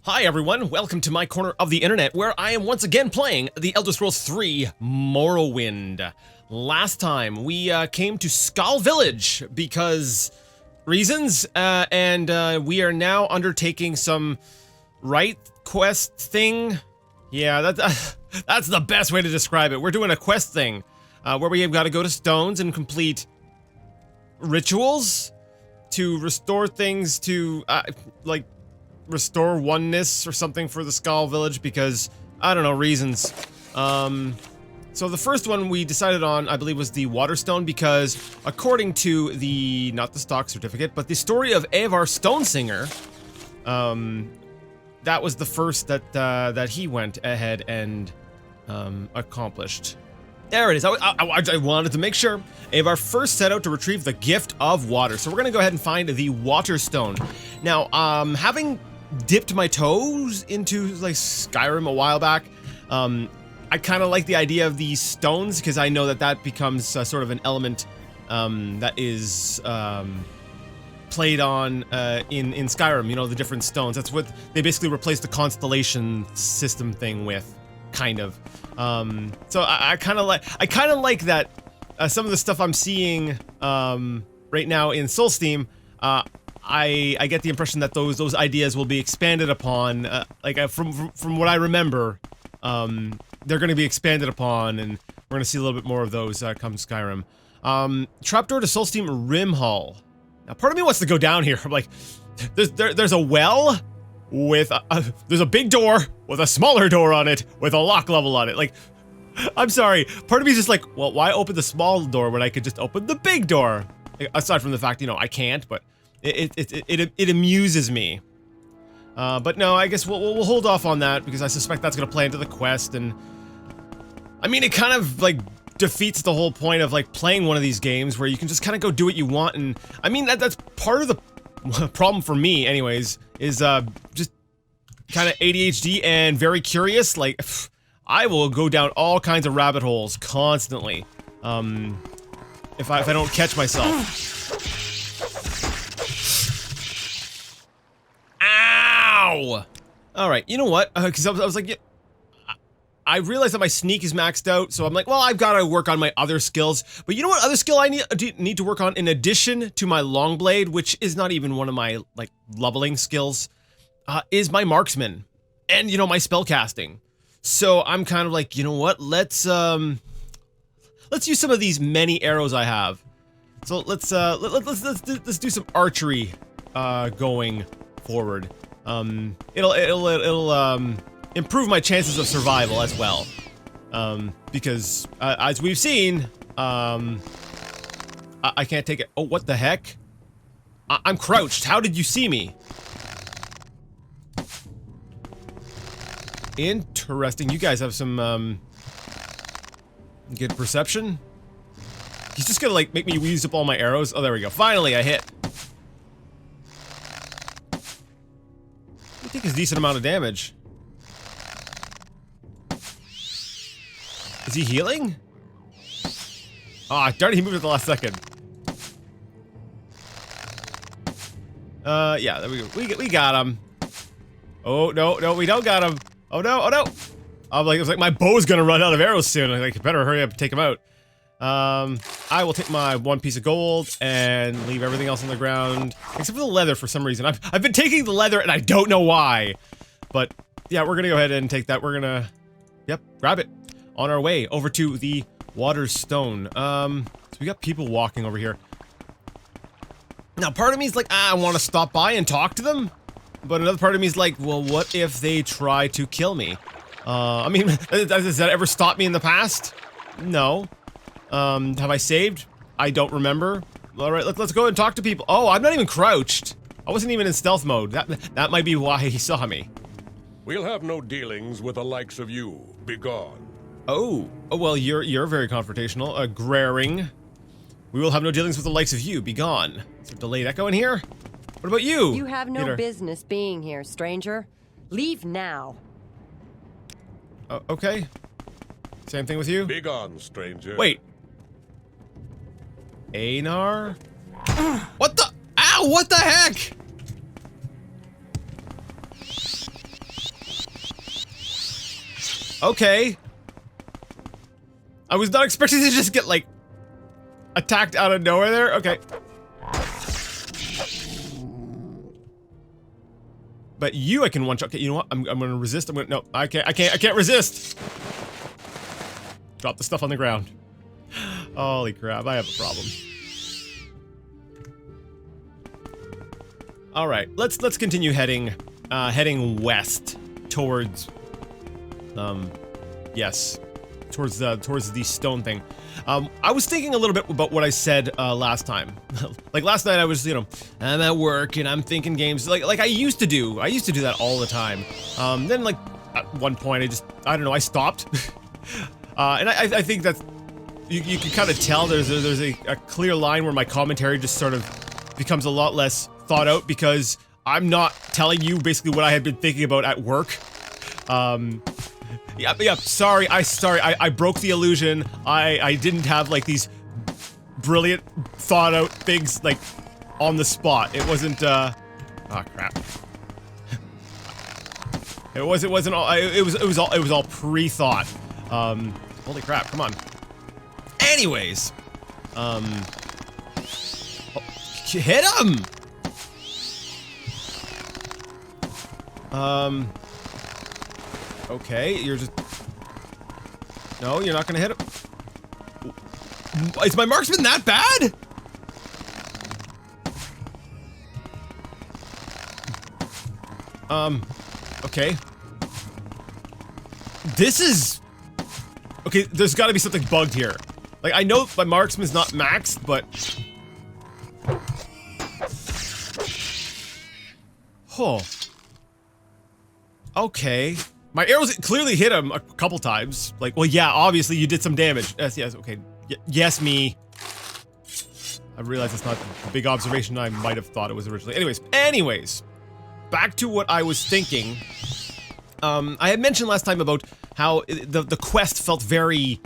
Hi everyone, welcome to my corner of the internet where I am once again playing The Elder Scrolls 3 Morrowind. Last time we came to Skull Village because reasons, and we are now undertaking some right quest thing. Yeah, that's the best way to describe it. We're doing a quest thing where we have got to go to stones and complete rituals to restore things to, like, restore oneness or something for the Skull Village because, I don't know, reasons. So the first one we decided on, I believe, was the Waterstone because according to the, not the stock certificate, but the story of Eivor Stonesinger, that was the first that he went ahead and accomplished. There it is. I wanted to make sure. Eivor first set out to retrieve the gift of water. So we're gonna go ahead and find the Waterstone. Now, having dipped my toes into like Skyrim a while back, I kind of like the idea of these stones because I know that becomes sort of an element that is played on in Skyrim. You know, the different stones. That's what they basically replaced the constellation system thing with, kind of. So I kind of like that. Some of the stuff I'm seeing right now in Soulsteam, I get the impression that those ideas will be expanded upon. From what I remember, they're going to be expanded upon, and we're going to see a little bit more of those come Skyrim. Trapdoor to Soulsteam Rim Hall. Now, part of me wants to go down here. I'm like, there's a well with there's a big door with a smaller door on it with a lock level on it. Like, I'm sorry. Part of me is just like, well, why open the small door when I could just open the big door? Aside from the fact, you know, I can't, but it amuses me. But no, I guess we'll hold off on that because I suspect that's gonna play into the quest, and I mean, it kind of like defeats the whole point of like playing one of these games where you can just kind of go do what you want. And I mean, that's part of the problem for me, anyways, is just kind of ADHD and very curious. Like, I will go down all kinds of rabbit holes constantly, if I don't catch myself. Ow! Alright, you know what? Because I was like, yeah, I realized that my sneak is maxed out, so I'm like, well, I've got to work on my other skills. But you know what other skill I need to work on in addition to my long blade, which is not even one of my, like, leveling skills, is my marksman. And, you know, my spell casting. So I'm kind of like, you know what? Let's use some of these many arrows I have. So let's do some archery going forward. It'll improve my chances of survival as well. Because as we've seen, I can't take it. Oh, what the heck? I'm crouched. How did you see me? Interesting. You guys have some good perception. He's just gonna like make me use up all my arrows. Oh, there we go. Finally, I hit. I think it's a decent amount of damage. Is he healing? Ah, darn it, he moved at the last second. Yeah, there we go. We got him. Oh, no, we don't got him. Oh no, oh no! It was like my bow's gonna run out of arrows soon. I'm like, better hurry up and take him out. I will take my one piece of gold and leave everything else on the ground, except for the leather for some reason. I've been taking the leather and I don't know why. But yeah, we're gonna go ahead and take that. We're gonna, yep, grab it. On our way over to the Waterstone. So we got people walking over here. Now, part of me is like, I want to stop by and talk to them. But another part of me is like, well, what if they try to kill me? I mean, has that ever stopped me in the past? No. Have I saved? I don't remember. Alright, let's go and talk to people. Oh, I'm not even crouched. I wasn't even in stealth mode. That might be why he saw me. We'll have no dealings with the likes of you. Begone. Oh, well, you're very confrontational. Graring. We will have no dealings with the likes of you. Begone. Is there delayed echo in here? What about you? You have no business being here, stranger. Leave now. Okay. Same thing with you? Begone, stranger. Wait. Einar? What the? Ow, what the heck? Okay. I was not expecting to just get, like, attacked out of nowhere there. Okay. But you, I can one-shot. Okay, you know what? I'm gonna resist. No, I can't resist. Drop the stuff on the ground. Holy crap, I have a problem. All right, let's continue heading west towards yes, towards the stone thing. I was thinking a little bit about what I said last time. Like last night I was, you know, I'm at work and I'm thinking games like I used to do. I used to do that all the time. Then like at one point I don't know, I stopped. And I think that you can kind of tell there's a clear line where my commentary just sort of becomes a lot less thought out because I'm not telling you basically what I had been thinking about at work. Yeah, sorry, I broke the illusion. I didn't have like these brilliant thought out things like on the spot. It wasn't oh crap. It wasn't all it was all pre-thought. Holy crap, come on. Anyways, oh, hit him. Okay, you're just... No, you're not gonna hit him. Is my marksman that bad? Okay. This is... Okay, there's gotta be something bugged here. Like, I know my marksman's not maxed, but... Oh. Okay. My arrows clearly hit him a couple times. Like, well, yeah, obviously you did some damage. Yes, okay. Yes, me. I realize it's not the big observation I might have thought it was originally. Anyways. Back to what I was thinking. I had mentioned last time about how the quest felt very,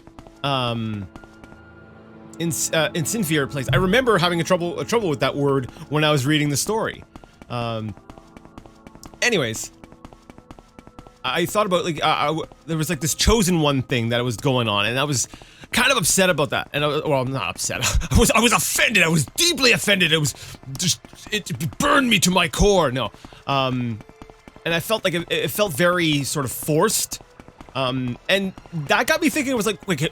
insincere place. I remember having a trouble with that word when I was reading the story. Anyways. I thought about, like, there was, like, this chosen one thing that was going on, and I was kind of upset about that. And well, I'm not upset. I was offended. I was deeply offended. It was just, it burned me to my core. No. And I felt like it felt very sort of forced. And that got me thinking, it was like, wait,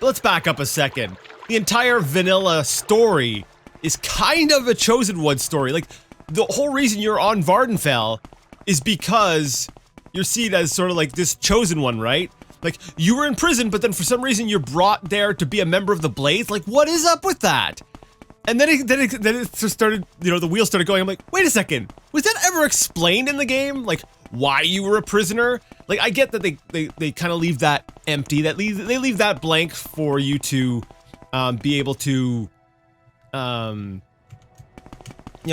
let's back up a second. The entire vanilla story is kind of a chosen one story. Like, the whole reason you're on Vardenfell is because you're seen as sort of like this chosen one, right? Like, you were in prison, but then for some reason you're brought there to be a member of the Blades? Like, what is up with that? And then it just started, you know, the wheels started going. I'm like, wait a second. Was that ever explained in the game? Like, why you were a prisoner? Like, I get that they kind of leave that empty. They leave that blank for you to be able to, you know,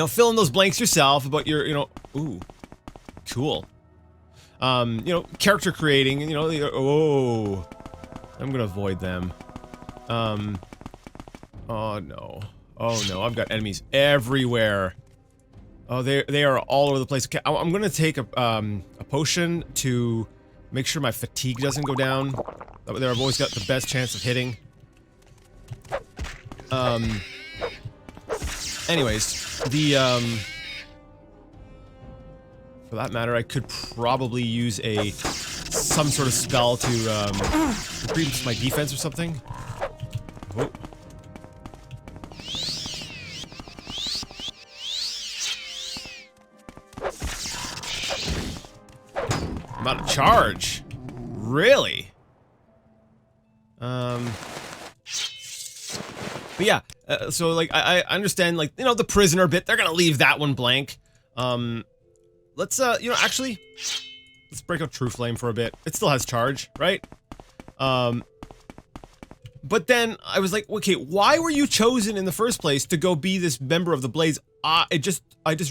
fill in those blanks yourself about your, you know, ooh, cool. You know, character creating, you know, oh, I'm gonna avoid them. Oh no, I've got enemies everywhere. Oh, they are all over the place. Okay, I'm gonna take a potion to make sure my fatigue doesn't go down. There, I've always got the best chance of hitting. Anyways, for that matter, I could probably use some sort of spell to increase my defense or something. Oh. I'm out of charge. Really? But yeah, so like I understand, like, you know, the prisoner bit, they're gonna leave that one blank. Let's, you know, actually, let's break out True Flame for a bit. It still has charge, right? But then I was like, okay, why were you chosen in the first place to go be this member of the Blades? I just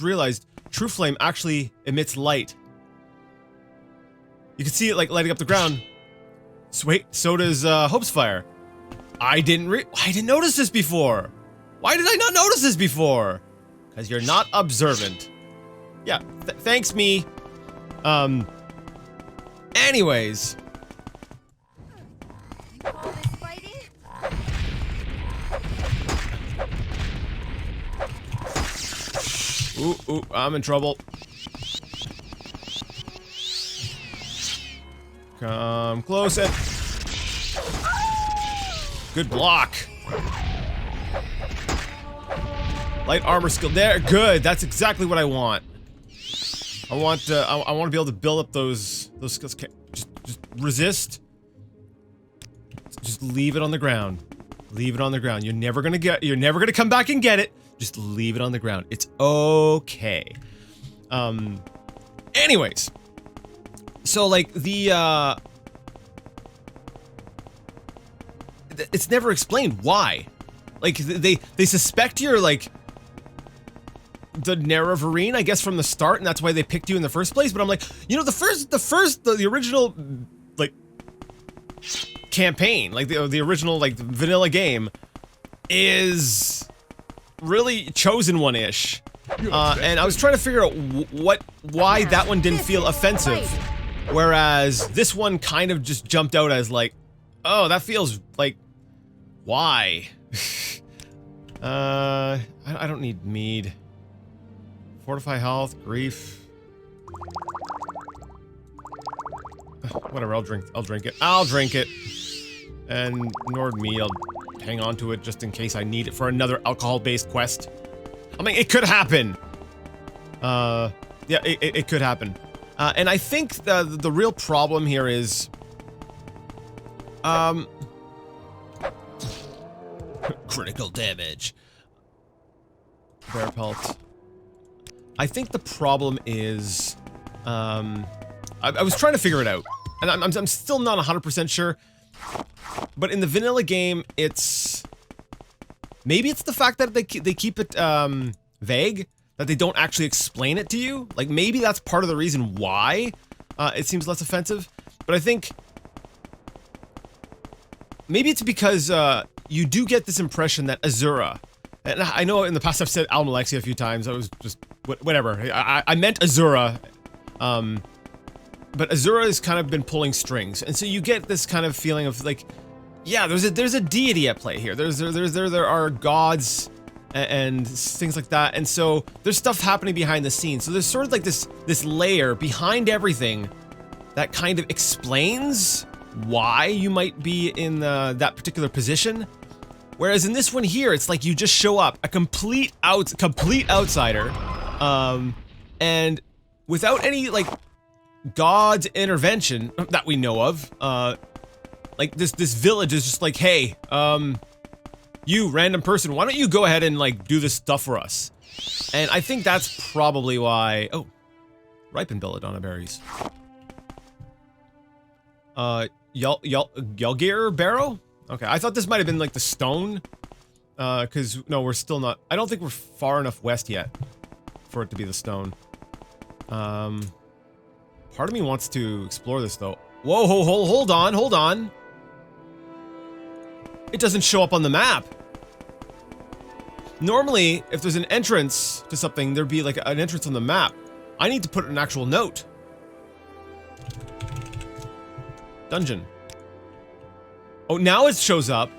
realized True Flame actually emits light. You can see it, like, lighting up the ground. Sweet, so does, Hope's Fire. I didn't notice this before. Why did I not notice this before? Because you're not observant. Yeah, thanks me. Anyways, Ooh, I'm in trouble. Come close it. Good block. Light armor skill there. Good. That's exactly what I want. I want to be able to build up those skills. Just resist. Just leave it on the ground. Leave it on the ground. You're never gonna come back and get it. Just leave it on the ground. It's okay. Anyways. So like it's never explained why. Like they suspect you're like the Nerevarine, I guess, from the start, and that's why they picked you in the first place. But I'm like, you know, the original like campaign, like the original like vanilla game, is really chosen one-ish. And I was trying to figure out why that one didn't feel offensive, whereas this one kind of just jumped out as like, oh, that feels like, why? I don't need mead. Fortify health, grief. Whatever, I'll drink it. I'll drink it. And Nord mead, I'll hang on to it just in case I need it for another alcohol-based quest. I mean, it could happen. Yeah, it could happen. And I think the real problem here is, critical damage. Bear pelt. I think the problem is, I was trying to figure it out, and I'm still not 100% sure. But in the vanilla game, maybe it's the fact that they keep it vague, that they don't actually explain it to you. Like maybe that's part of the reason why it seems less offensive. But I think maybe it's because you do get this impression that Azura, and I know in the past I've said Alexis a few times. I was just whatever. I meant Azura. But Azura has kind of been pulling strings, and so you get this kind of feeling of like, yeah, there's a deity at play here. There are gods and things like that, and so there's stuff happening behind the scenes. So there's sort of like this layer behind everything that kind of explains why you might be in that particular position. Whereas in this one here, it's like you just show up, a complete outsider, and without any like God's intervention that we know of, like this village is just like, hey, you random person, why don't you go ahead and like do this stuff for us? And I think that's probably why. Oh, ripened belladonna berries. Yulgir barrow. Okay, I thought this might have been like the stone, because no, we're still not. I don't think we're far enough west yet for it to be the stone. Part of me wants to explore this though. Whoa, hold on. It doesn't show up on the map. Normally, if there's an entrance to something, there'd be like an entrance on the map. I need to put an actual note. Dungeon. Oh, now it shows up.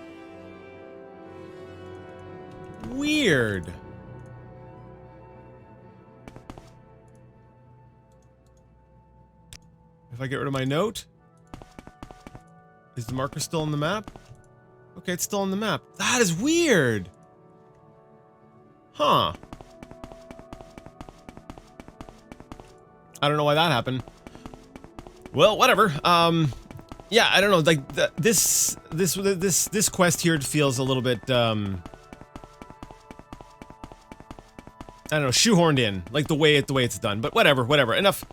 Weird. If I get rid of my note, is the marker still on the map? Okay, it's still on the map. That is weird. Huh. I don't know why that happened. Well, whatever. Yeah, I don't know. Like this quest here feels a little bit I don't know, shoehorned in, like the way it's done. But whatever. Enough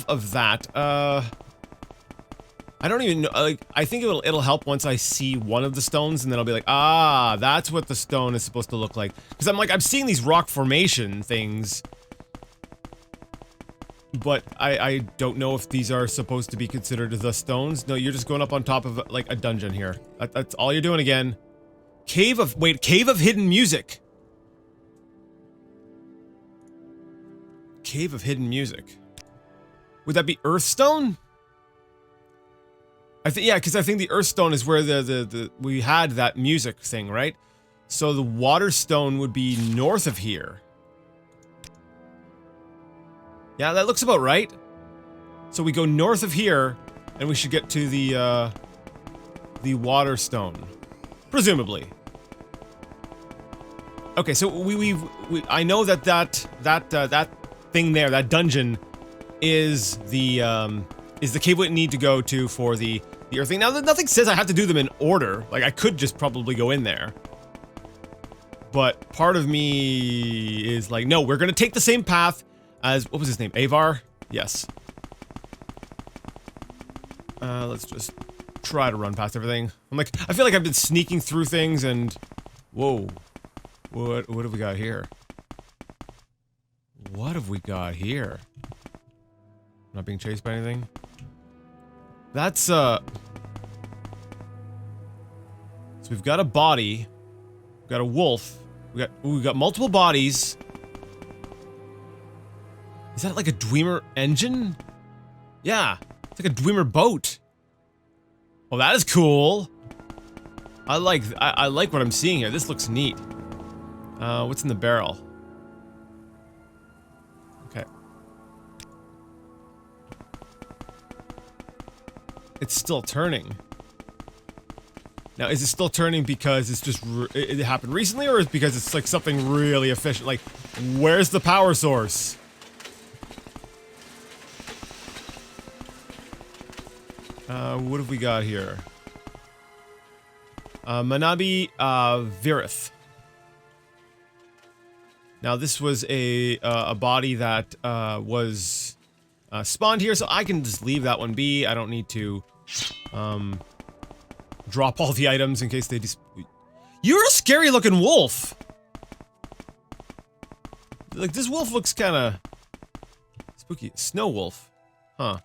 of that. I don't even know. Like, I think it'll help once I see one of the stones, and then I'll be like, ah, that's what the stone is supposed to look like. Because I'm seeing these rock formation things, but I don't know if these are supposed to be considered the stones. No, you're just going up on top of like a dungeon here. That's all you're doing again. Cave of Hidden Music. Cave of Hidden Music. Would that be Earthstone? Yeah, because I think the Earthstone is where we had that music thing, right? So the Waterstone would be north of here. Yeah, that looks about right. So we go north of here, and we should get to the water stone. Presumably. Okay, so I know that thing there, that dungeon, is the cave we need to go to for the earth thing. Now, nothing says I have to do them in order. Like, I could just probably go in there. But part of me is like, no, we're gonna take the same path as, what was his name? Avar? Yes. Let's just try to run past everything. I'm like, I feel like I've been sneaking through things and... Whoa. What have we got here? What have we got here? Not being chased by anything? That's, So we've got a body. We've got a wolf. We've got multiple bodies. Is that like a Dwemer engine? Yeah. It's like a Dwemer boat. Well, that is cool. I like what I'm seeing here. This looks neat. What's in the barrel? Okay. It's still turning. Now, is it still turning because it's just it happened recently, or is it because it's like something really efficient? Like, where's the power source? What have we got here? Manabi Virith. Now, this was a body that was spawned here, so I can just leave that one be. I don't need to drop all the items in case they just... You're a scary-looking wolf! Like, this wolf looks kinda... spooky. Snow wolf. Huh.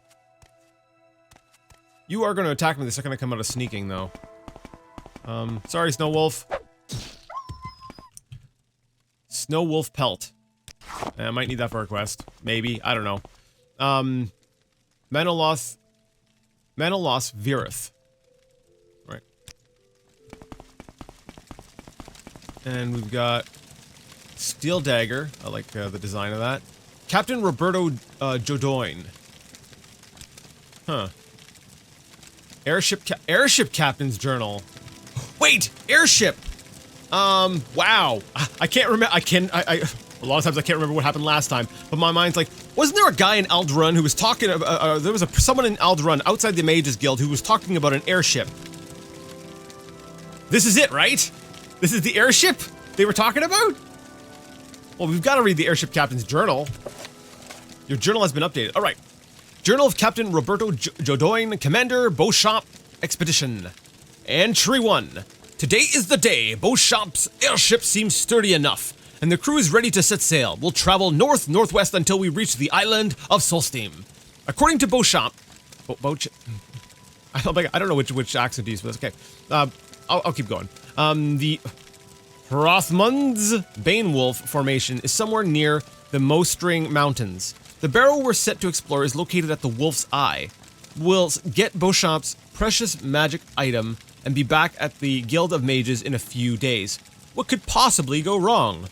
You are gonna attack me the second I come out of sneaking, though. Sorry, Snow Wolf. Snow Wolf Pelt. I might need that for a quest. Maybe. I don't know. Menelaus Virith. Right. And we've got Steel Dagger. I like the design of that. Captain Roberto Jodoin. Huh. Airship Captain's Journal. Wait! Airship! Wow. I can't remember. A lot of times I can't remember what happened last time, but my mind's like, wasn't there a guy in Alderun who was talking about, there was someone in Alderun outside the Mages Guild who was talking about an airship. This is it, right? This is the airship they were talking about? Well, we've got to read the Airship Captain's Journal. Your journal has been updated. Alright. Journal of Captain Roberto Jodoin, Commander, Beauchamp Expedition. Entry 1. Today is the day. Beauchamp's airship seems sturdy enough, and the crew is ready to set sail. We'll travel north-northwest until we reach the island of Solstein. According to Beauchamp... I don't know which accent to use, but that's okay. I'll keep going. The Hrothmund's Banewolf Formation is somewhere near the Mostring Mountains. The barrow we're set to explore is located at the Wolf's Eye. We'll get Beauchamp's precious magic item and be back at the Guild of Mages in a few days. What could possibly go wrong?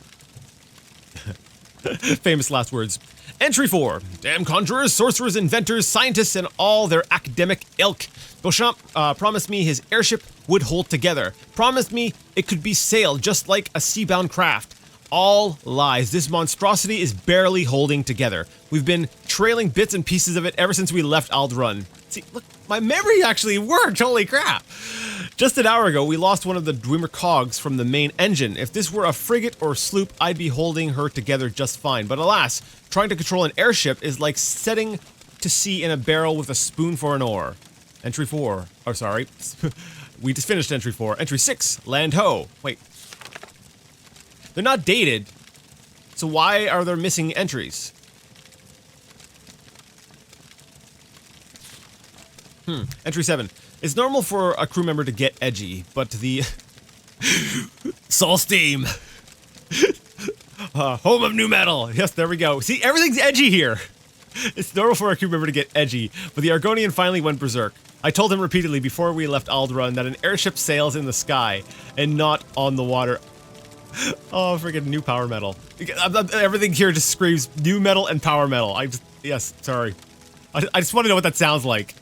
Famous last words. Entry 4. Damn conjurers, sorcerers, inventors, scientists, and all their academic ilk. Beauchamp promised me his airship would hold together. Promised me it could be sailed just like a sea-bound craft. All lies. This monstrosity is barely holding together. We've been trailing bits and pieces of it ever since we left Alderun. See, look, my memory actually worked, holy crap! Just an hour ago, we lost one of the Dwemer cogs from the main engine. If this were a frigate or sloop, I'd be holding her together just fine. But alas, trying to control an airship is like setting to sea in a barrel with a spoon for an oar. Entry 4. Oh, sorry. We just finished entry 4. Entry 6. Land ho. Wait. They're not dated, so why are there missing entries? Entry 7. It's normal for a crew member to get edgy, but the... Solstein! Home of new metal! Yes, there we go. See, everything's edgy here! It's normal for a crew member to get edgy, but the Argonian finally went berserk. I told him repeatedly before we left Alderun that an airship sails in the sky, and not on the water. Oh, freaking new power metal. Everything here just screams new metal and power metal. Yes, sorry. I just want to know what that sounds like.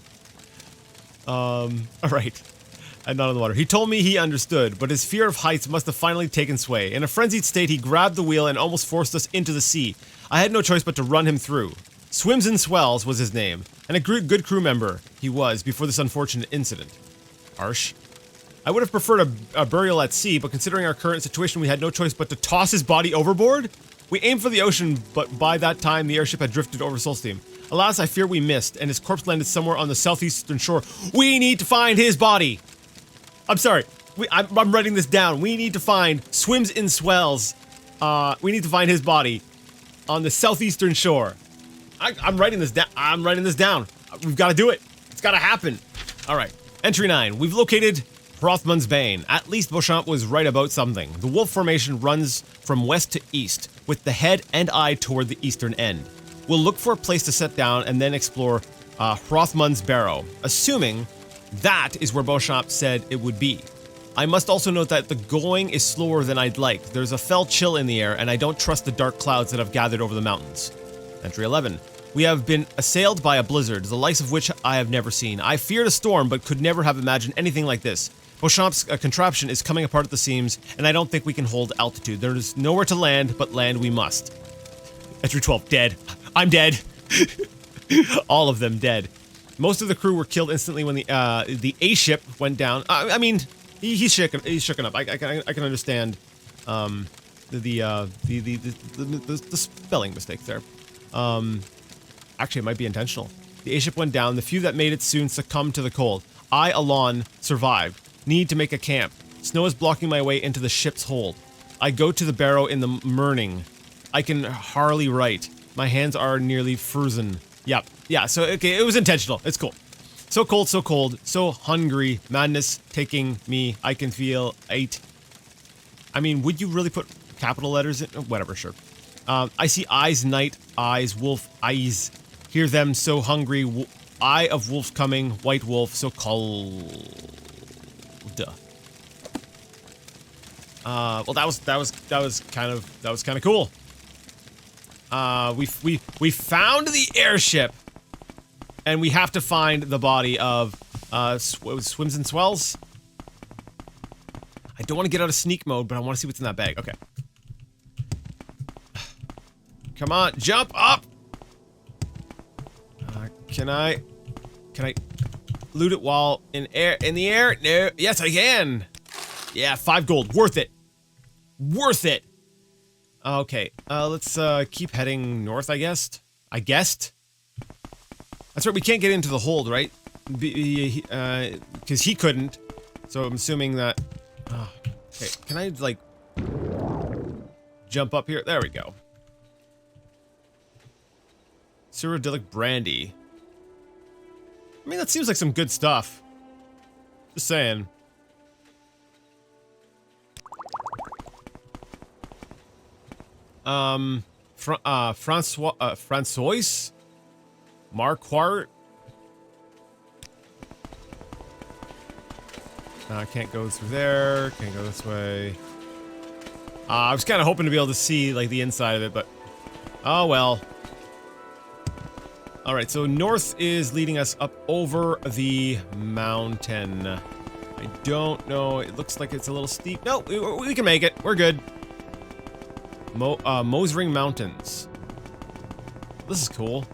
All right. And not on the water. He told me he understood, but his fear of heights must have finally taken sway. In a frenzied state, he grabbed the wheel and almost forced us into the sea. I had no choice but to run him through. Swims and Swells was his name, and a good crew member he was before this unfortunate incident. Harsh. I would have preferred a burial at sea, but considering our current situation, we had no choice but to toss his body overboard? We aimed for the ocean, but by that time, the airship had drifted over Solstein. Alas, I fear we missed, and his corpse landed somewhere on the southeastern shore. We need to find his body! I'm sorry. I'm writing this down. We need to find Swims in Swells. We need to find his body on the southeastern shore. I'm writing this down. I'm writing this down. We've got to do it. It's got to happen. All right. Entry 9. We've located Hrothmund's Bane. At least Beauchamp was right about something. The wolf formation runs from west to east, with the head and eye toward the eastern end. We'll look for a place to set down and then explore Hrothmund's Barrow, assuming that is where Beauchamp said it would be. I must also note that the going is slower than I'd like. There's a fell chill in the air, and I don't trust the dark clouds that have gathered over the mountains. Entry 11. We have been assailed by a blizzard, the likes of which I have never seen. I feared a storm, but could never have imagined anything like this. Beauchamp's contraption is coming apart at the seams, and I don't think we can hold altitude. There is nowhere to land, but land we must. Entry 12. Dead. I'm dead. All of them dead. Most of the crew were killed instantly when the A-ship went down. I mean, he's shooken up. I can understand the spelling mistake there. Actually, it might be intentional. The A-ship went down. The few that made it soon succumbed to the cold. I alone survived. Need to make a camp. Snow is blocking my way into the ship's hold. I go to the barrow in the morning. I can hardly write. My hands are nearly frozen. Yep. Yeah, so, okay, it was intentional. It's cool. So cold, so hungry. Madness taking me. I can feel 8. I mean, would you really put capital letters in? Whatever, sure. I see eyes, night, eyes, wolf, eyes. Hear them so hungry. Eye of wolf coming. White wolf, so cold. Well, that was kind of cool. We found the airship, and we have to find the body of Swims and Swells. I don't want to get out of sneak mode, but I want to see what's in that bag. Okay. Come on, jump up. Can I loot it while in the air? No. Yes, I can. Yeah, 5 gold. Worth it. Worth it. Okay, let's keep heading north, I guessed. That's right, we can't get into the hold, right? Because he couldn't. So I'm assuming that... okay, can I, like... jump up here? There we go. Cyrodiilic brandy. I mean, that seems like some good stuff. Just saying. Francois? Marquardt? I can't go through there. Can't go this way. I was kind of hoping to be able to see, like, the inside of it, but... oh, well. Alright, so north is leading us up over the mountain. I don't know. It looks like it's a little steep. No, we can make it. We're good. Mosring Mountains. This is cool.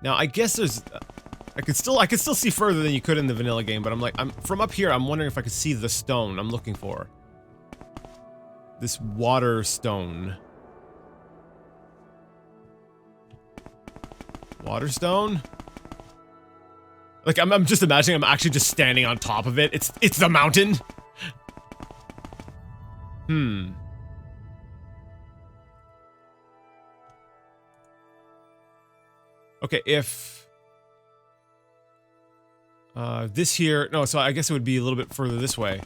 Now I guess there's... I could still see further than you could in the vanilla game, but I'm from up here, I'm wondering if I could see the stone I'm looking for. This water stone. Water stone? Like, I'm just imagining I'm actually just standing on top of it. It's the mountain. Okay, if... this here... no, so I guess it would be a little bit further this way.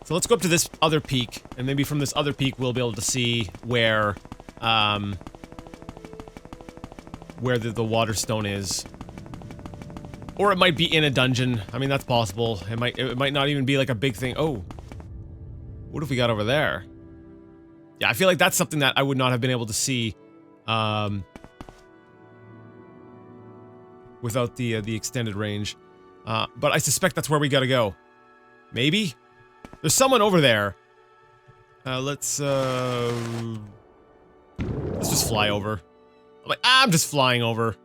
So let's go up to this other peak, and maybe from this other peak we'll be able to see where, where the water stone is. Or it might be in a dungeon. I mean, that's possible. It might not even be like a big thing. Oh. What have we got over there? Yeah, I feel like that's something that I would not have been able to see without the extended range. But I suspect that's where we gotta go. Maybe? There's someone over there. Let's just fly over. I'm just flying over.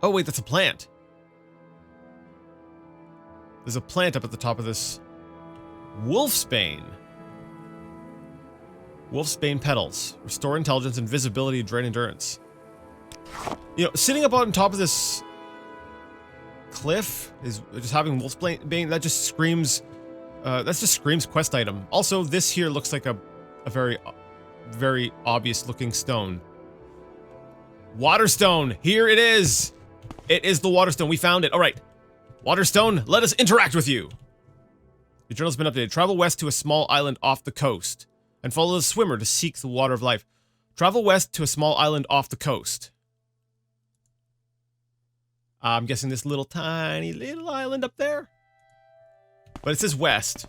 Oh wait, that's a plant. There's a plant up at the top of this. Wolfsbane. Wolfsbane petals. Restore intelligence and visibility, drain endurance. You know, sitting up on top of this cliff is just having Wolfsbane, that just screams quest item. Also, this here looks like a very, very obvious looking stone. Waterstone, here it is. It is the Waterstone, we found it. All right, Waterstone, let us interact with you. Your journal's been updated. Travel west to a small island off the coast and follow the swimmer to seek the water of life. Travel west to a small island off the coast. I'm guessing this tiny little island up there. But it says west,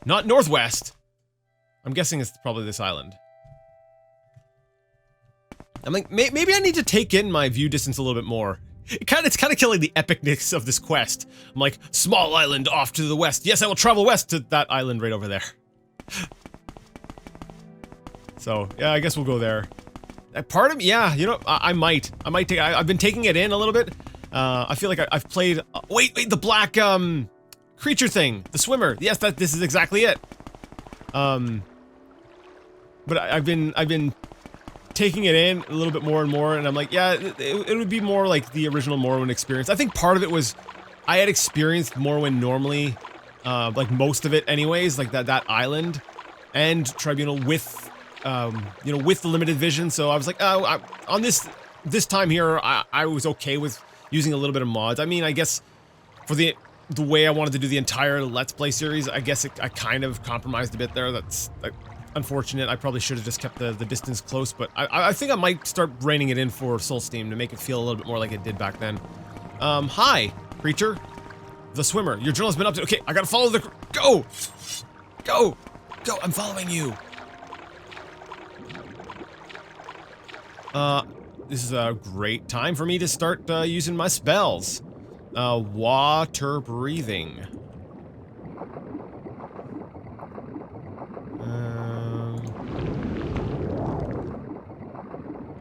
not northwest. I'm guessing it's probably this island. I'm like, maybe I need to take in my view distance a little bit more. It's kind of killing the epicness of this quest. I'm like, small island off to the west. Yes, I will travel west to that island right over there. So, yeah, I guess we'll go there. Part of me, yeah, you know, I might take, I've been taking it in a little bit. I feel like I've played, wait, the black, creature thing, the swimmer. Yes, this is exactly it. But I've been taking it in a little bit more and more, and I'm like, yeah, it would be more like the original Morrowind experience. I think part of it was I had experienced Morrowind normally, like most of it anyways, like that island and Tribunal with, you know, with the limited vision. So I was like, oh, on this time here, I was okay with using a little bit of mods. I mean, I guess for the way I wanted to do the entire Let's Play series, I guess I kind of compromised a bit there. That's unfortunate. I probably should have just kept the distance close, but I think I might start reining it in for Soul Steam to make it feel a little bit more like it did back then. Hi, creature. The swimmer. Your journal has been updated. Okay, I gotta follow the... Go! Go! Go! I'm following you! This is a great time for me to start using my spells. Water breathing.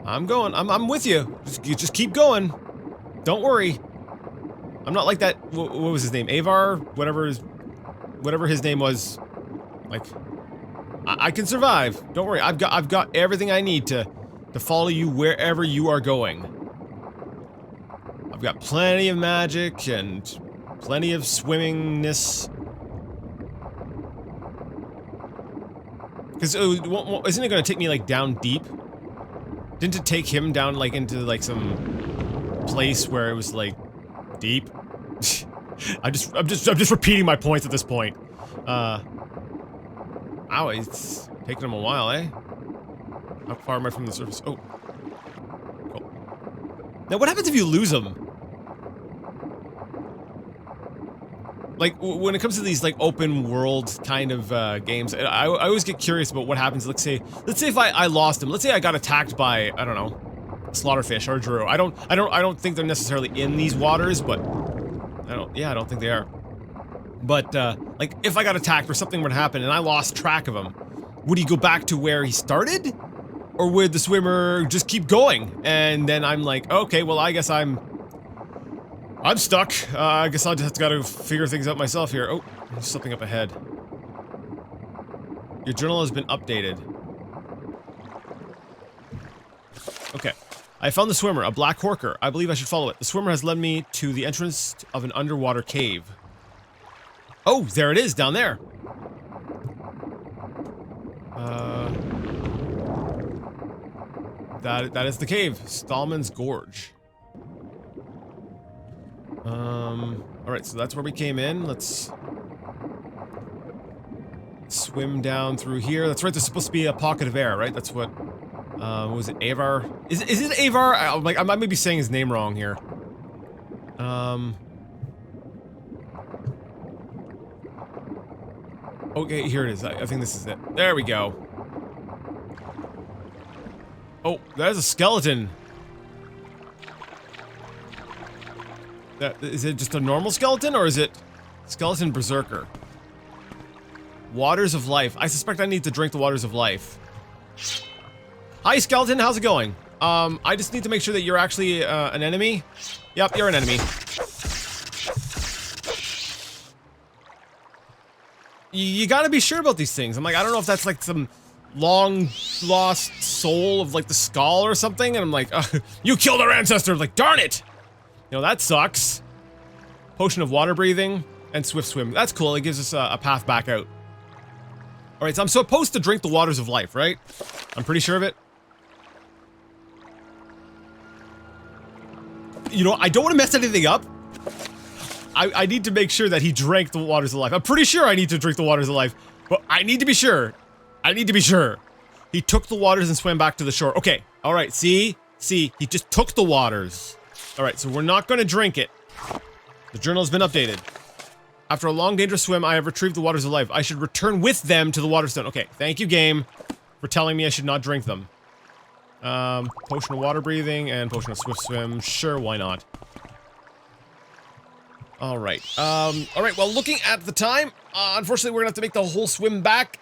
I'm going. I'm with you. Just keep going. Don't worry. I'm not like that. What was his name? Avar? Whatever his name was. Like, I can survive. Don't worry. I've got everything I need to follow you wherever you are going. I've got plenty of magic and plenty of swimmingness. Because isn't it going to take me like down deep? Didn't it take him down like into like some place where it was like deep? I'm just repeating my points at this point. Ow, it's taking him a while, eh? How far am I from the surface? Oh. Cool. Now what happens if you lose him? Like, when it comes to these, like, open world kind of, games, I always get curious about what happens. Let's say if I lost him. Let's say I got attacked by, I don't know, a slaughterfish or a Drew. I don't think they're necessarily in these waters, but I don't think they are. But, like, if I got attacked or something would happen and I lost track of him, would he go back to where he started? Or would the swimmer just keep going? And then I'm like, okay, well, I guess I'm stuck. I guess I'll just gotta figure things out myself here. Oh, there's something up ahead. Your journal has been updated. Okay. I found the swimmer, a black horker. I believe I should follow it. The swimmer has led me to the entrance of an underwater cave. Oh, there it is, down there. That is the cave. Stallman's Gorge. Alright, so that's where we came in. Let's swim down through here. That's right, there's supposed to be a pocket of air, right? That's what Was it Avar? Is it Avar? I might be saying his name wrong here. Okay, here it is. I think this is it. There we go. Oh, there's a skeleton. Is it just a normal skeleton, or is it skeleton berserker? Waters of life. I suspect I need to drink the waters of life. Hi, skeleton. How's it going? I just need to make sure that you're actually an enemy. Yep, you're an enemy. You gotta be sure about these things. I'm like, I don't know if that's like some long lost soul of like the skull or something, and I'm like, you killed our ancestor. Like, darn it. You know, that sucks. Potion of water breathing and swift swim. That's cool. It gives us a path back out. All right, so I'm supposed to drink the waters of life, right? I'm pretty sure of it. You know, I don't want to mess anything up. I need to make sure that he drank the waters of life. I'm pretty sure I need to drink the waters of life, but I need to be sure. I need to be sure. He took the waters and swam back to the shore. Okay, all right, see, he just took the waters. All right, so we're not going to drink it. The journal has been updated. After a long, dangerous swim, I have retrieved the waters of life. I should return with them to the Waterstone. Okay, thank you, game, for telling me I should not drink them. Potion of water breathing and potion of swift swim. Sure, why not? All right. Well, looking at the time, unfortunately, we're gonna have to make the whole swim back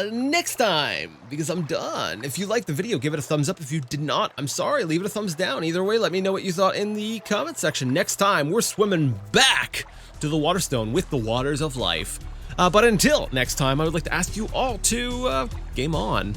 next time because I'm done. If you liked the video, give it a thumbs up. If you did not, I'm sorry. Leave it a thumbs down. Either way, let me know what you thought in the comment section. Next time, we're swimming back to the Waterstone with the waters of life. But until next time, I would like to ask you all to game on.